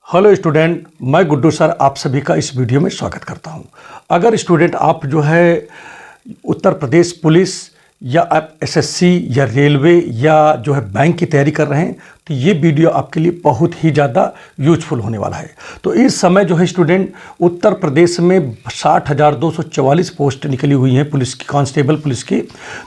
Hello student, मैं Guddu sir आप सभी का इस वीडियो में स्वागत करता हूं। अगर स्टूडेंट आप जो है उत्तर प्रदेश पुलिस या आप एसएससी या रेलवे या जो है बैंक की तैयारी कर रहे हैं तो ये वीडियो आपके लिए बहुत ही ज़्यादा यूजफुल होने वाला है। तो इस समय जो है स्टूडेंट उत्तर प्रदेश में 60,244 पोस्ट निकली हुई हैं पुलिस की, कांस्टेबल पुलिस की।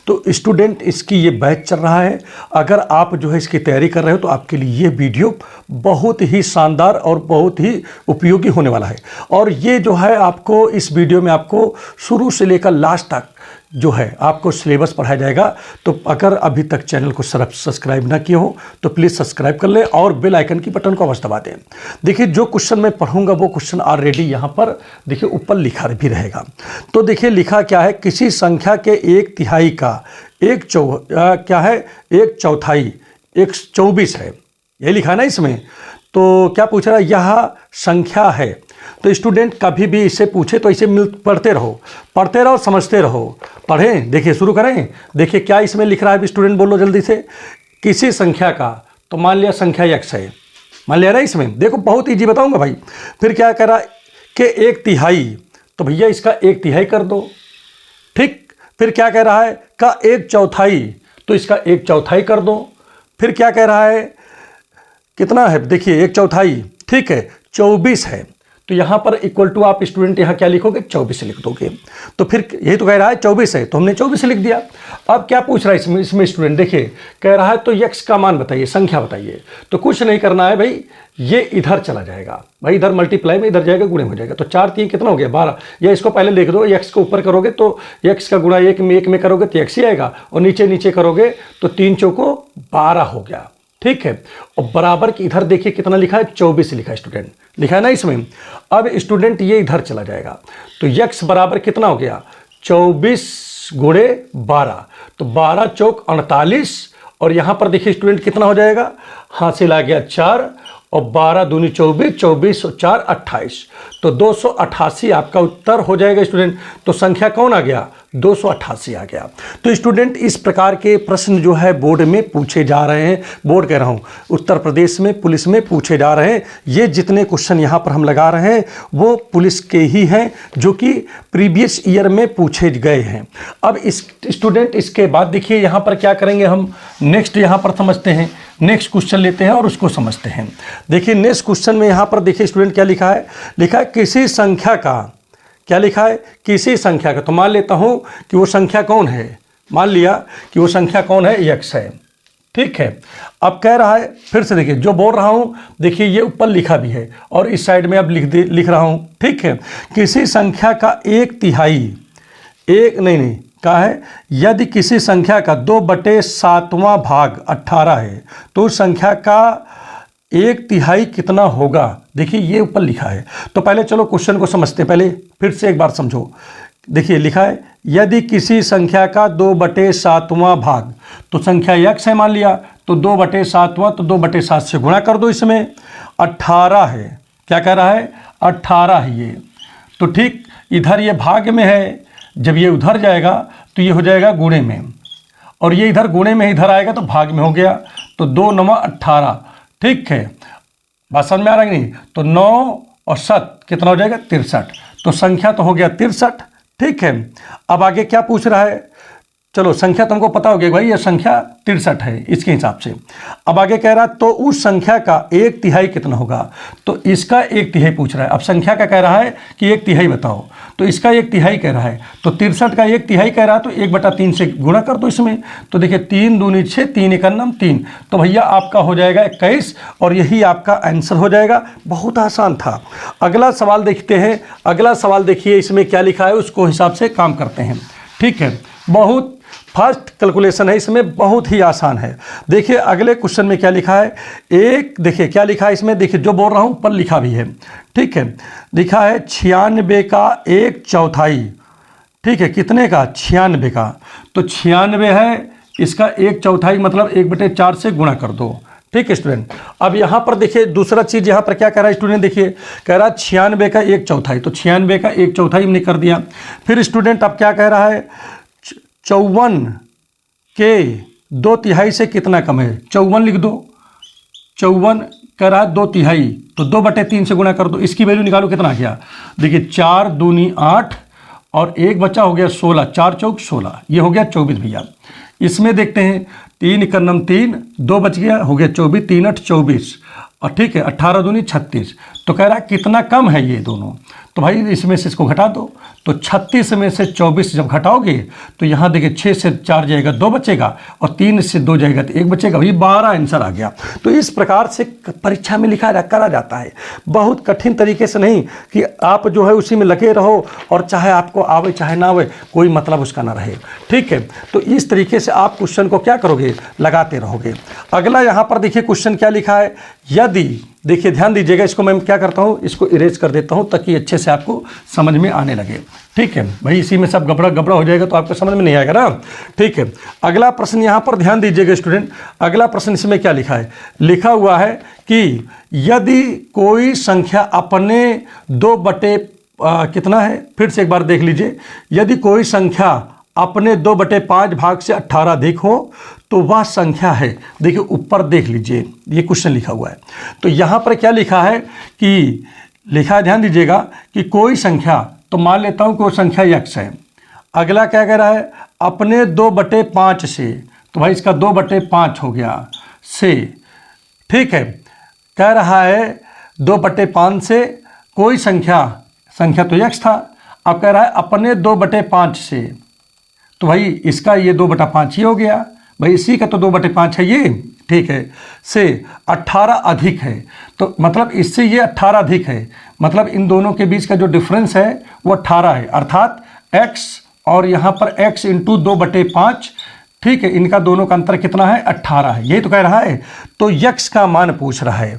तो स्टूडेंट इसकी ये बैच चल रहा है। अगर आप जो है इसकी तैयारी कर रहे हो तो आपके लिए ये वीडियो बहुत ही शानदार और बहुत ही उपयोगी होने वाला है। और ये जो है आपको इस वीडियो में आपको शुरू से लेकर लास्ट तक जो है आपको सिलेबस पढ़ाया जाएगा। तो अगर अभी तक चैनल को सब्सक्राइब ना किए हो तो प्लीज़ सब्सक्राइब कर लें और बेल आइकन की बटन को अवश्य दबा दें। देखिए जो क्वेश्चन मैं पढ़ूंगा वो क्वेश्चन ऑलरेडी यहाँ पर देखिए ऊपर लिखा भी रहेगा। तो देखिए लिखा क्या है, किसी संख्या के एक तिहाई का क्या है, एक चौथाई 124 है, ये लिखा है ना इसमें। तो क्या पूछ रहा है, यह संख्या है। तो स्टूडेंट कभी भी इससे पूछे तो इसे पढ़ते रहो समझते रहो। पढ़ें, देखिए शुरू करें। देखिए क्या इसमें लिख रहा है स्टूडेंट, बोलो जल्दी से। किसी संख्या का, तो मान लिया संख्या x है, मान लिया ना इसमें। देखो बहुत ईजी बताऊंगा भाई। फिर क्या कह रहा है कि एक तिहाई, तो भैया इसका एक तिहाई कर दो, ठीक। फिर क्या कह रहा है का एक चौथाई, तो इसका एक चौथाई कर दो। फिर क्या कह रहा है, कितना है, देखिए एक चौथाई, ठीक है 24 है। तो यहाँ पर इक्वल टू आप स्टूडेंट यहाँ क्या लिखोगे, 24 लिख दोगे। तो फिर यही तो कह रहा है 24 है, तो हमने 24 लिख दिया। अब क्या पूछ रहा है इसमें स्टूडेंट, देखिए कह रहा है तो x का मान बताइए, संख्या बताइए। तो कुछ नहीं करना है भाई, ये इधर चला जाएगा भाई, इधर मल्टीप्लाई में इधर जाएगा, गुणे में हो जाएगा। तो 4 3 कितना हो गया 12, या इसको पहले लिख दो, x को ऊपर करोगे तो x का गुणा 1 में करोगे तो x ही आएगा, और नीचे करोगे तो 3 चौको 12 हो गया, ठीक है। और बराबर की इधर देखिए कितना लिखा है, 24 लिखा है स्टूडेंट, लिखा है ना इसमें। अब स्टूडेंट ये इधर चला जाएगा तो x बराबर कितना हो गया, 24 गुणे 12, तो 12 चौक 48। और यहाँ पर देखिए स्टूडेंट कितना हो जाएगा, हासिल आ गया 4, और 12 दूनी 24, 24 और 4 28, तो 288 आपका उत्तर हो जाएगा स्टूडेंट। तो संख्या कौन आ गया, 288 आ गया। तो स्टूडेंट इस प्रकार के प्रश्न जो है बोर्ड में पूछे जा रहे हैं, बोर्ड कह रहा हूँ उत्तर प्रदेश में पुलिस में पूछे जा रहे हैं। ये जितने क्वेश्चन यहाँ पर हम लगा रहे हैं वो पुलिस के ही हैं जो कि प्रीवियस ईयर में पूछे गए हैं। अब इस स्टूडेंट इसके बाद देखिए यहाँ पर क्या करेंगे हम, नेक्स्ट यहाँ पर समझते हैं, नेक्स्ट क्वेश्चन लेते हैं और उसको समझते हैं। देखिए नेक्स्ट क्वेश्चन में यहाँ पर देखिए स्टूडेंट क्या लिखा है, लिखा है किसी संख्या का, क्या लिखा है, किसी संख्या का। तो मान लेता हूँ कि वो संख्या कौन है, मान लिया कि वो संख्या कौन है, x है, ठीक है। अब कह रहा है, फिर से देखिए जो बोल रहा हूँ, देखिए ये ऊपर लिखा भी है और इस साइड में अब लिख रहा हूँ, ठीक है। किसी संख्या का एक तिहाई, एक नहीं क्या है, यदि किसी संख्या का 2/7वां भाग 18 है तो उस संख्या का एक तिहाई कितना होगा। देखिए ये ऊपर लिखा है। तो पहले चलो क्वेश्चन को समझते हैं, पहले फिर से एक बार समझो। देखिए लिखा है यदि किसी संख्या का 2/7वां भाग, तो संख्या x है मान लिया, तो 2/7वां, तो 2/7 से गुणा कर दो, इसमें 18 है, क्या कह रहा है 18 है ये। तो ठीक इधर ये भाग में है, जब ये उधर जाएगा तो ये हो जाएगा गुणे में, और ये इधर गुणे में इधर आएगा तो भाग में हो गया। तो 2 9 18, ठीक है, बात समझ में आ रहा है नहीं। तो 9 और 7 कितना हो जाएगा 63, तो संख्या तो हो गया 63, ठीक है। अब आगे क्या पूछ रहा है, चलो संख्या तुमको पता हो गया भाई, ये संख्या 63 है इसके हिसाब से। अब आगे कह रहा है तो उस संख्या का एक तिहाई कितना होगा, तो इसका एक तिहाई पूछ रहा है। अब संख्या का कह रहा है कि एक तिहाई बताओ, तो इसका एक तिहाई कह रहा है, तो 63 का एक तिहाई कह रहा है, तो 1/3 से गुणा कर दो इसमें। तो देखिए 3 दूनी 6, 3 1 3, तो भैया आपका हो जाएगा 21, और यही आपका आंसर हो जाएगा। बहुत आसान था। अगला सवाल देखते हैं। अगला सवाल देखिए इसमें क्या लिखा है, उसको हिसाब से काम करते हैं, ठीक है। बहुत फर्स्ट कैलकुलेशन है इसमें, बहुत ही आसान है। देखिए अगले क्वेश्चन में क्या लिखा है, एक देखिए क्या लिखा है इसमें, देखिए जो बोल रहा हूँ ऊपर लिखा भी है, ठीक है। लिखा है 96 का एक चौथाई, ठीक है, कितने का 96 का, तो 96 है, इसका एक चौथाई मतलब 1/4 से गुणा कर दो, ठीक है स्टूडेंट। अब यहाँ पर देखिए दूसरा चीज़ यहाँ पर क्या कह रहा है स्टूडेंट, देखिए कह रहा है 96 का एक चौथाई, तो 96 का एक चौथाई हमने कर दिया। फिर स्टूडेंट अब क्या कह रहा है, 54 के 2 तिहाई से कितना कम है, 54 लिख दो। 54 कह रहा है 2/3, तो 2/3 से गुणा कर दो, इसकी वैल्यू निकालो कितना आ गया। देखिए 4 दूनी 8 और एक बचा हो गया 16, 4 चौक 16, ये हो गया 24 भैया। इसमें देखते हैं 3 का नम 3, 2 बच गया, हो गया 24, 3 8 24, और ठीक है 18 दूनी 36। तो कह रहा है कितना कम है ये दोनों, तो भाई इसमें से इसको घटा दो। तो 36 में से 24 जब घटाओगे तो यहाँ देखिए 6 से 4 जाएगा 2 बचेगा, और 3 से 2 जाएगा तो 1 बचेगा, भाई 12 आंसर आ गया। तो इस प्रकार से परीक्षा में करा जाता है, बहुत कठिन तरीके से नहीं कि आप जो है उसी में लगे रहो और चाहे आपको आवे चाहे ना आवे कोई मतलब उसका ना रहे, ठीक है। तो इस तरीके से आप क्वेश्चन को क्या करोगे, लगाते रहोगे। अगला यहाँ पर देखिए क्वेश्चन क्या लिखा है, यदि, देखिए ध्यान दीजिएगा, इसको मैं क्या करता हूँ, इसको इरेज कर देता हूँ ताकि अच्छे से आपको समझ में आने लगे, ठीक है। भाई इसी में सब गबड़ा हो जाएगा तो आपको समझ में नहीं आएगा ना, ठीक है। अगला प्रश्न यहाँ पर ध्यान दीजिएगा स्टूडेंट, अगला प्रश्न इसमें क्या लिखा है, लिखा हुआ है कि यदि कोई संख्या अपने 2 कितना है, फिर से एक बार देख लीजिए, यदि कोई संख्या अपने 2/5 भाग से 18 अधिक हो तो वह संख्या है। देखिए ऊपर देख लीजिए ये क्वेश्चन लिखा हुआ है, तो यहाँ पर क्या लिखा है कि लिखा है, ध्यान दीजिएगा कि कोई संख्या, तो मान लेता हूँ कोई संख्या x है। अगला क्या कह रहा है, अपने 2/5 से, तो भाई इसका 2/5 हो गया से, ठीक है। कह रहा है 2/5 से कोई संख्या तो x था, अब कह रहा है अपने 2/5 से, तो भाई इसका ये 2/5 ही हो गया, भाई इसी का तो 2/5 है ये, ठीक है, से 18 अधिक है, तो मतलब इससे ये 18 अधिक है, मतलब इन दोनों के बीच का जो डिफरेंस है वो 18 है, अर्थात x और यहाँ पर x इंटू 2/5, ठीक है, इनका दोनों का अंतर कितना है, 18 है, यही तो कह रहा है। तो x का मान पूछ रहा है,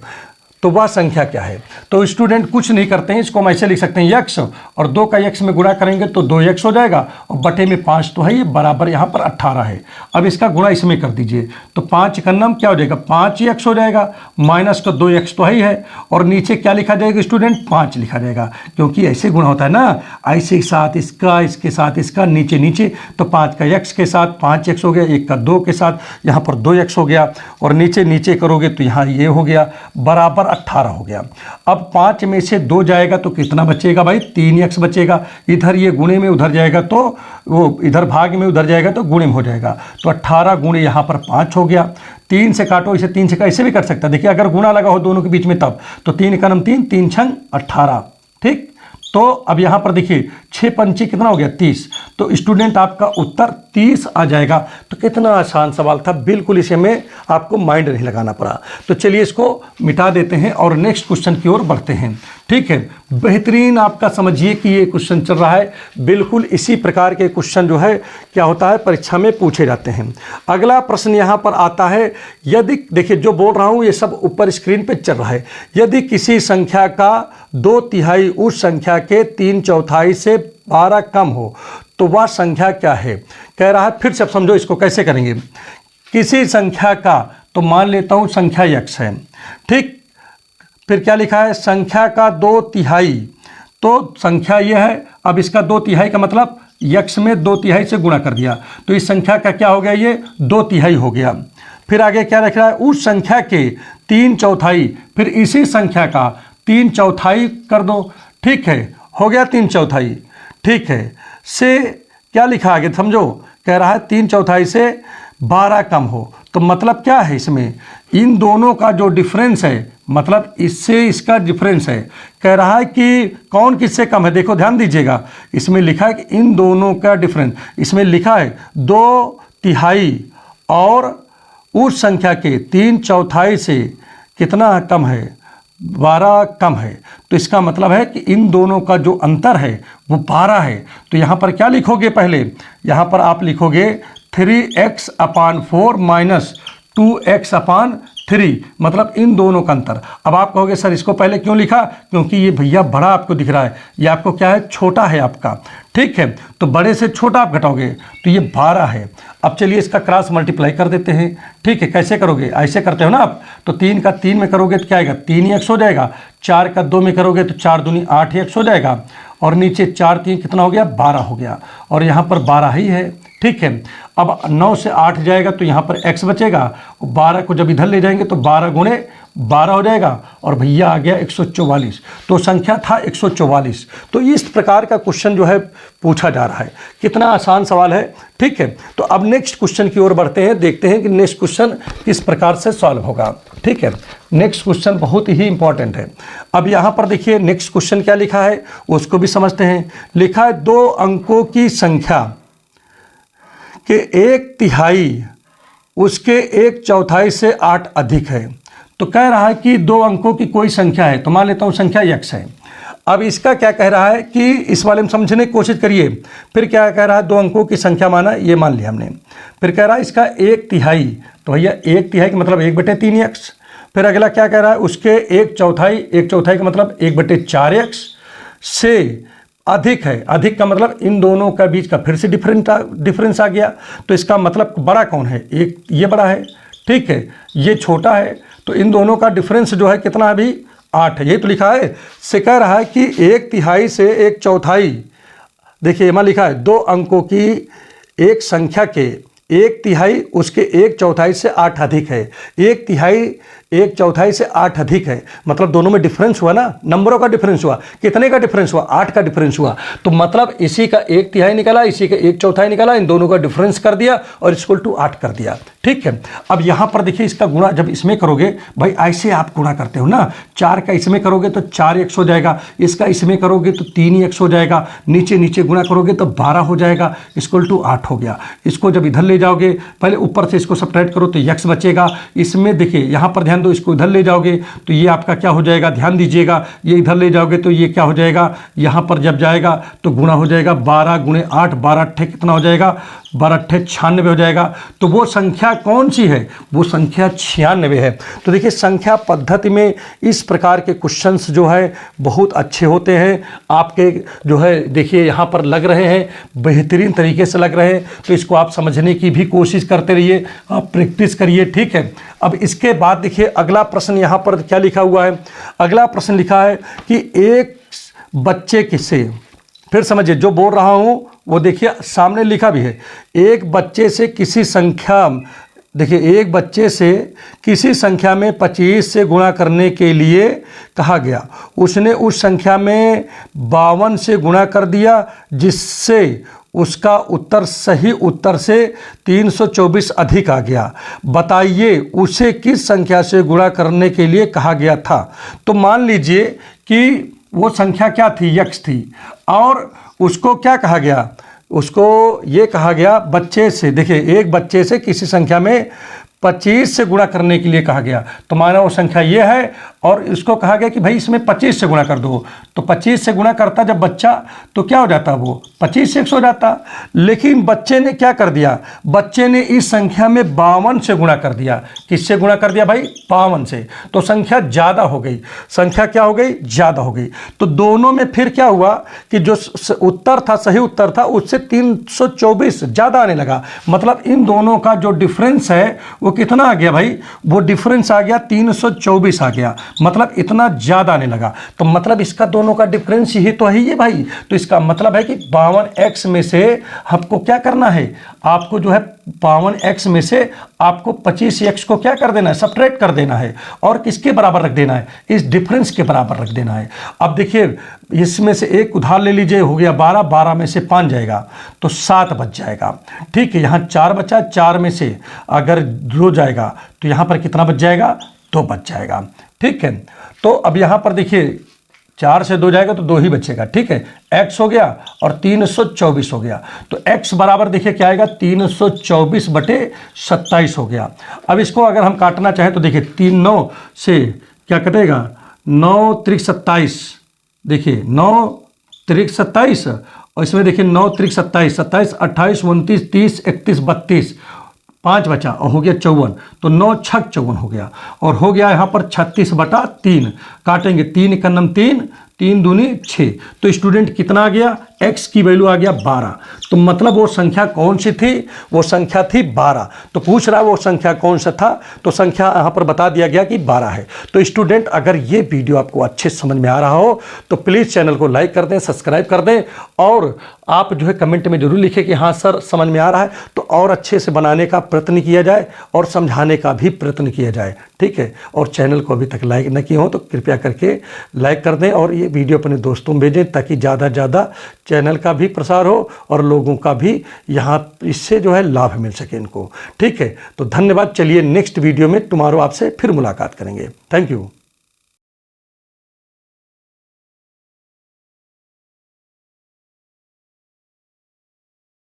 तो वह संख्या क्या है। तो स्टूडेंट कुछ नहीं करते हैं, इसको हम ऐसे लिख सकते हैं x और 2 का x में गुणा करेंगे तो 2x हो जाएगा, और बटे में 5 तो है, ये बराबर यहाँ पर 18 है। अब इसका गुणा इसमें कर दीजिए, तो 5 का नाम क्या हो जाएगा, 5x हो जाएगा, माइनस का 2x तो है, और नीचे क्या लिखा जाएगा स्टूडेंट, 5 लिखा जाएगा, क्योंकि ऐसे गुणा होता है ना, ऐसे साथ इसका, इसके साथ इसका, नीचे नीचे, तो 5 का x के साथ 5x हो गया, 1 का 2 के साथ यहाँ पर 2x हो गया, और नीचे नीचे करोगे तो यहाँ ये हो गया, बराबर 18 हो गया। अब 5 में से 2 जाएगा तो कितना बचेगा भाई, 3x बचेगा, इधर ये गुणे में उधर जाएगा तो वो इधर भाग में उधर जाएगा तो गुणे में हो जाएगा, तो 18 गुणे यहाँ पर 5 हो गया। 3 से काटो, इसे 3 से ऐसे भी कर सकता है, देखिए अगर गुणा लगा हो दोनों के बीच में तब, तो 3 का नाम 3, 3 छंग 18, ठीक। तो अब यहाँ पर देखिए 6 पंचे कितना हो गया, 30, तो स्टूडेंट आपका उत्तर 30 आ जाएगा। तो कितना आसान सवाल था, बिल्कुल इसे में आपको माइंड नहीं लगाना पड़ा। तो चलिए इसको मिटा देते हैं और नेक्स्ट क्वेश्चन की ओर बढ़ते हैं, ठीक है। बेहतरीन आपका समझिए कि ये क्वेश्चन चल रहा है, बिल्कुल इसी प्रकार के क्वेश्चन जो है क्या होता है परीक्षा में पूछे जाते हैं। अगला प्रश्न यहाँ पर आता है, यदि, देखिए जो बोल रहा हूँ ये सब ऊपर स्क्रीन पे चल रहा है, यदि किसी संख्या का 2/3 उस संख्या के 3/4 से 12 कम हो तो वह संख्या क्या है। कह रहा है, फिर से अब समझो इसको कैसे करेंगे, किसी संख्या का, तो मान लेता हूँ संख्या x है, ठीक, फिर क्या लिखा है, संख्या का 2/3, तो संख्या यह है, अब इसका 2/3 का मतलब x में 2/3 से गुणा कर दिया, तो इस संख्या का क्या हो गया, ये 2/3 हो गया। फिर आगे क्या लिख रहा है, उस संख्या के 3/4, फिर इसी संख्या का 3/4 कर दो, ठीक है, हो गया 3/4, ठीक है, से क्या लिखा आगे समझो, कह रहा है 3/4 से 12 कम हो, तो मतलब क्या है इसमें, इन दोनों का जो डिफरेंस है, मतलब इससे इसका डिफरेंस है, कह रहा है कि कौन किससे कम है। देखो ध्यान दीजिएगा, इसमें लिखा है कि इन दोनों का डिफरेंस, इसमें लिखा है 2/3 और उस संख्या के 3/4 से कितना कम है, 12 कम है, तो इसका मतलब है कि इन दोनों का जो अंतर है वो 12 है। तो यहाँ पर क्या लिखोगे, पहले यहाँ पर आप लिखोगे 3x/4 माइनस 2x/3, मतलब इन दोनों का अंतर। अब आप कहोगे सर इसको पहले क्यों लिखा, क्योंकि ये भैया बड़ा आपको दिख रहा है, ये आपको क्या है, छोटा है आपका, ठीक है, तो बड़े से छोटा आप घटाओगे तो ये 12 है। अब चलिए इसका क्रॉस मल्टीप्लाई कर देते हैं, ठीक है, कैसे करोगे, ऐसे करते हो ना आप, तो 3 का 3 में करोगे तो क्या आएगा, 3x हो जाएगा, 4 का 2 में करोगे तो 4 दूनी 8x हो जाएगा, और नीचे 4 3 कितना हो गया, 12 हो गया, और यहाँ पर 12 ही है, ठीक है। अब 9 से 8 जाएगा तो यहाँ पर x बचेगा, 12 को जब इधर ले जाएंगे तो 12 गुणे 12 हो जाएगा और भैया आ गया 144। तो संख्या था 144। तो इस प्रकार का क्वेश्चन जो है पूछा जा रहा है। कितना आसान सवाल है, ठीक है। तो अब नेक्स्ट क्वेश्चन की ओर बढ़ते हैं, देखते हैं कि नेक्स्ट क्वेश्चन किस प्रकार से सॉल्व होगा, ठीक है। नेक्स्ट क्वेश्चन बहुत ही इंपॉर्टेंट है। अब यहाँ पर देखिए नेक्स्ट क्वेश्चन क्या लिखा है उसको भी समझते हैं। लिखा है 2 अंकों की संख्या के 1/3 उसके 1/4 से 8 अधिक है। तो कह रहा है कि 2 अंकों की कोई संख्या है, तो मान लेता हूँ संख्या x है। अब इसका क्या कह रहा है कि इस वाले में समझने की कोशिश करिए। फिर क्या कह रहा है, 2 अंकों की संख्या माना, ये मान लिया हमने। फिर कह रहा है इसका 1/3, तो भैया 1/3 का मतलब 1/3x। फिर अगला क्या कह रहा है, उसके 1/4 का मतलब 1/4x से अधिक है। अधिक का मतलब इन दोनों का बीच का फिर से डिफरेंस आ गया। तो इसका मतलब बड़ा कौन है, एक ये बड़ा है, ठीक है, ये छोटा है। तो इन दोनों का डिफरेंस जो है कितना है अभी, 8 है। ये तो लिखा है। से कह रहा है कि 1/3 से 1/4, देखिए यहाँ लिखा है 2 अंकों की एक संख्या के 1/3 उसके 1/4 से 8 अधिक है। 1/3 1/4 से 8 अधिक है, मतलब दोनों में डिफरेंस हुआ ना, नंबरों का डिफरेंस हुआ। कितने का डिफरेंस हुआ, 8 का डिफरेंस हुआ। तो मतलब इसी का 1/3 निकला, इसी का 1/4 निकला, इन दोनों का डिफरेंस कर दिया और इक्वल टू 8 कर दिया, ठीक है। अब यहाँ पर देखिए इसका गुणा जब इसमें करोगे, भाई ऐसे आप गुणा करते हो ना, 4 का इसमें करोगे तो 4x हो जाएगा, इसका इसमें करोगे तो 3x हो जाएगा, नीचे नीचे गुणा करोगे तो 12 हो जाएगा, इक्वल टू 8 हो गया। इसको जब इधर ले जाओगे, पहले ऊपर से इसको सब्ट्रैक्ट करो तो x बचेगा। इसमें देखिए यहाँ पर ध्यान दो, इसको इधर ले जाओगे तो ये आपका क्या हो जाएगा, ध्यान दीजिएगा, ये इधर ले जाओगे तो ये क्या हो जाएगा, यहाँ पर जब जाएगा तो गुणा हो जाएगा 12 × 8, 12 × 8 कितना हो जाएगा, 12 × 8 96 हो जाएगा। तो वो संख्या कौन सी है, वो संख्या 96 है। तो देखिए संख्या पद्धति में इस प्रकार के क्वेश्चंस जो है बहुत अच्छे होते हैं। आपके जो है देखिए यहाँ पर लग रहे हैं, बेहतरीन तरीके से लग रहे हैं। तो इसको आप समझने की भी कोशिश करते रहिए, आप प्रैक्टिस करिए, ठीक है। अब इसके बाद देखिए अगला प्रश्न यहाँ पर क्या लिखा हुआ है। अगला प्रश्न लिखा है कि एक बच्चे से, फिर समझिए जो बोल रहा हूँ वो देखिए सामने लिखा भी है। एक बच्चे से किसी संख्या, देखिए एक बच्चे से किसी संख्या में 25 से गुणा करने के लिए कहा गया। उसने उस संख्या में 52 से गुणा कर दिया, जिससे उसका उत्तर सही उत्तर से 324 अधिक आ गया। बताइए उसे किस संख्या से गुणा करने के लिए कहा गया था। तो मान लीजिए कि वो संख्या क्या थी, x थी, और उसको क्या कहा गया, उसको ये कहा गया बच्चे से, देखिए एक बच्चे से किसी संख्या में 25 से गुणा करने के लिए कहा गया। तो माना वो संख्या ये है और इसको कहा गया कि भाई इसमें 25 से गुणा कर दो। तो 25 से गुणा करता जब बच्चा तो क्या हो जाता, वो 25 से 100 हो जाता। लेकिन बच्चे ने क्या कर दिया, बच्चे ने इस संख्या में 52 से गुणा कर दिया। किससे गुणा कर दिया भाई, 52 से। तो संख्या ज़्यादा हो गई, संख्या क्या हो गई, ज़्यादा हो गई। तो दोनों में फिर क्या हुआ कि जो उत्तर था, सही उत्तर था, उससे 324 ज़्यादा आने लगा। मतलब इन दोनों का जो डिफरेंस है वो कितना आ गया भाई, वो डिफरेंस आ गया 324 आ गया, मतलब इतना ज़्यादा आने लगा। तो मतलब इसका दोनों का डिफरेंस ही तो है ये भाई। तो इसका मतलब है कि 52x में से आपको क्या करना है, आपको जो है 52x में से आपको 25x को क्या कर देना है, सब्ट्रैक्ट कर देना है, और किसके बराबर रख देना है, इस डिफरेंस के बराबर रख देना है। अब देखिए इसमें से एक उधार ले लीजिए, हो गया 12, 12 में से 5 जाएगा तो 7 बच जाएगा, ठीक है। यहाँ 4 बचा, 4 में से अगर 2 जाएगा तो यहाँ पर कितना बच जाएगा, 2 बच जाएगा, ठीक है। तो अब यहाँ पर देखिए 4 से 2 जाएगा तो 2 ही बचेगा, ठीक है। x हो गया और 324 हो गया। तो x बराबर देखिए क्या आएगा, 324/27 हो गया। अब इसको अगर हम काटना चाहें तो देखिए 3 9 से क्या कटेगा, 9 त्रिक 27, देखिए 9 त्रिक 27, और इसमें देखिए 9 त्रिक 27, 27 28 29 30 31 32, 5 बचा और हो गया 54। तो 9 छक 54 हो गया, और हो गया यहाँ पर 36/3। काटेंगे 3 × 9 3, 3 दूनी 6, तो स्टूडेंट कितना आ गया, x की वैल्यू आ गया 12। तो मतलब वो संख्या कौन सी थी, वो संख्या थी 12। तो पूछ रहा है वो संख्या कौन सा था, तो संख्या यहाँ पर बता दिया गया कि 12 है। तो स्टूडेंट अगर ये वीडियो आपको अच्छे समझ में आ रहा हो तो प्लीज़ चैनल को लाइक कर दें, सब्सक्राइब कर दें, और आप जो है कमेंट में जरूर लिखें कि हाँ सर समझ में आ रहा है, तो और अच्छे से बनाने का प्रयत्न किया जाए और समझाने का भी प्रयत्न किया जाए, ठीक है। और चैनल को अभी तक लाइक न किए हो तो कृपया करके लाइक कर दें और ये वीडियो अपने दोस्तों में भेजें, ताकि ज़्यादा से ज़्यादा चैनल का भी प्रसार हो और लोगों का भी यहाँ इससे जो है लाभ मिल सके इनको, ठीक है। तो धन्यवाद। चलिए नेक्स्ट वीडियो में टुमारो आपसे फिर मुलाकात करेंगे। Thank you.